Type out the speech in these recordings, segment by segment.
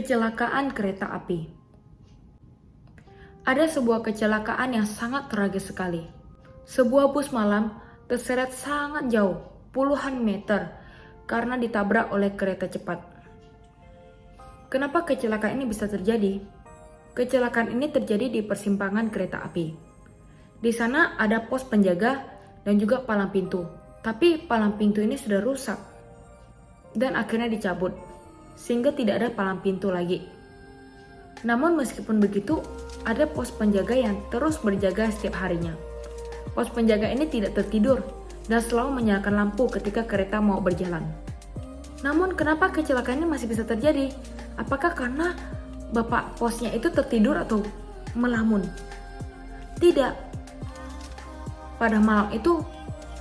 Kecelakaan kereta api. Ada sebuah kecelakaan yang sangat tragis sekali. Sebuah bus malam terseret sangat jauh, puluhan meter, karena ditabrak oleh kereta cepat. Kenapa kecelakaan ini bisa terjadi? Kecelakaan ini terjadi di persimpangan kereta api. Di sana ada pos penjaga dan juga palang pintu. Tapi palang pintu ini sudah rusak dan akhirnya dicabut, sehingga tidak ada palang pintu lagi. Namun meskipun begitu, ada pos penjaga yang terus berjaga setiap harinya. Pos penjaga ini tidak tertidur dan selalu menyalakan lampu ketika kereta mau berjalan. Namun kenapa kecelakaan ini masih bisa terjadi? Apakah karena bapak posnya itu tertidur atau melamun? Tidak. Pada malam itu,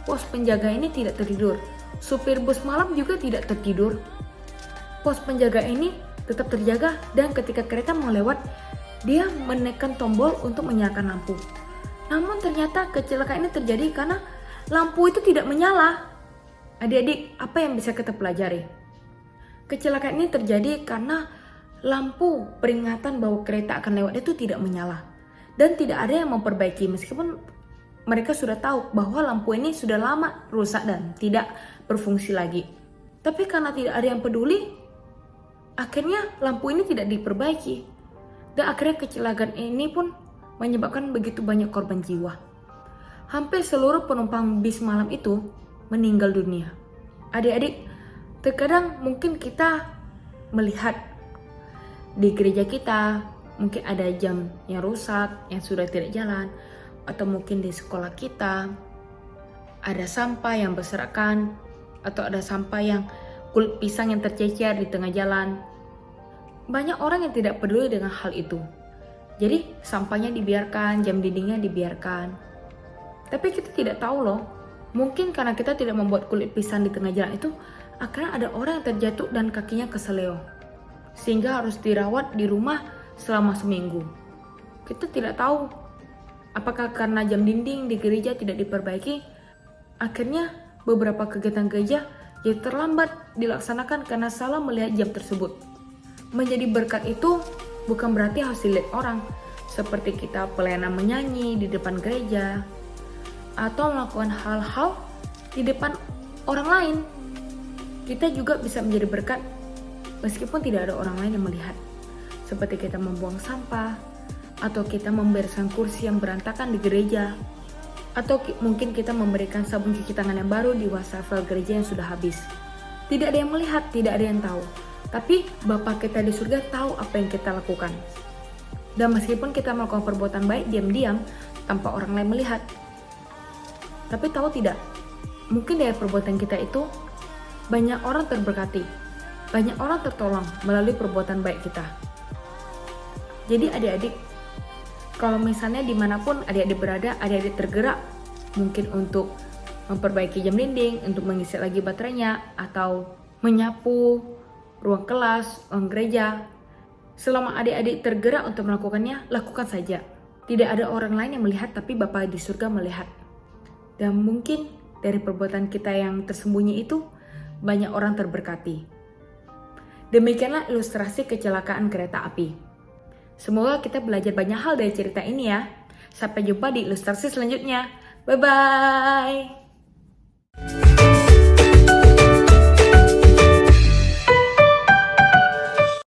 pos penjaga ini tidak tertidur. Supir bus malam juga tidak tertidur. Pos penjaga ini tetap terjaga dan ketika kereta mau lewat, dia menekan tombol untuk menyalakan lampu. Namun ternyata kecelakaan ini terjadi karena lampu itu tidak menyala. Adik-adik, apa yang bisa kita pelajari? Kecelakaan ini terjadi karena lampu peringatan bahwa kereta akan lewat itu tidak menyala. Dan tidak ada yang memperbaiki meskipun mereka sudah tahu bahwa lampu ini sudah lama rusak dan tidak berfungsi lagi. Tapi karena tidak ada yang peduli, akhirnya lampu ini tidak diperbaiki. Dan akhirnya kecelakaan ini pun menyebabkan begitu banyak korban jiwa. Hampir seluruh penumpang bis malam itu meninggal dunia. Adik-adik, terkadang mungkin kita melihat di gereja kita, mungkin ada jam yang rusak, yang sudah tidak jalan. Atau mungkin di sekolah kita ada sampah yang berserakan, atau ada sampah yang kulit pisang yang tercecer di tengah jalan. Banyak orang yang tidak peduli dengan hal itu. Jadi sampahnya dibiarkan, jam dindingnya dibiarkan. Tapi kita tidak tahu loh, mungkin karena kita tidak membuat kulit pisang di tengah jalan itu, akhirnya ada orang yang terjatuh dan kakinya keseleo, sehingga harus dirawat di rumah selama seminggu. Kita tidak tahu apakah karena jam dinding di gereja tidak diperbaiki, akhirnya beberapa kegiatan gereja yang terlambat dilaksanakan karena salah melihat jam tersebut. Menjadi berkat itu bukan berarti harus dilihat orang, seperti kita pelayanan menyanyi di depan gereja, atau melakukan hal-hal di depan orang lain. Kita juga bisa menjadi berkat meskipun tidak ada orang lain yang melihat, seperti kita membuang sampah, atau kita membereskan kursi yang berantakan di gereja, atau mungkin kita memberikan sabun cuci tangan yang baru di wastafel gereja yang sudah habis. Tidak ada yang melihat, tidak ada yang tahu, tapi Bapa kita di surga tahu apa yang kita lakukan. Dan meskipun kita melakukan perbuatan baik diam-diam tanpa orang lain melihat, tapi tahu tidak, mungkin dari perbuatan kita itu banyak orang terberkati, banyak orang tertolong melalui perbuatan baik kita. Jadi adik-adik, kalau misalnya dimanapun adik-adik berada, adik-adik tergerak mungkin untuk memperbaiki jam dinding, untuk mengisi lagi baterainya, atau menyapu ruang kelas, ruang gereja. Selama adik-adik tergerak untuk melakukannya, lakukan saja. Tidak ada orang lain yang melihat, tapi Bapa di surga melihat. Dan mungkin dari perbuatan kita yang tersembunyi itu, banyak orang terberkati. Demikianlah ilustrasi kecelakaan kereta api. Semoga kita belajar banyak hal dari cerita ini ya. Sampai jumpa di ilustrasi selanjutnya. Bye-bye.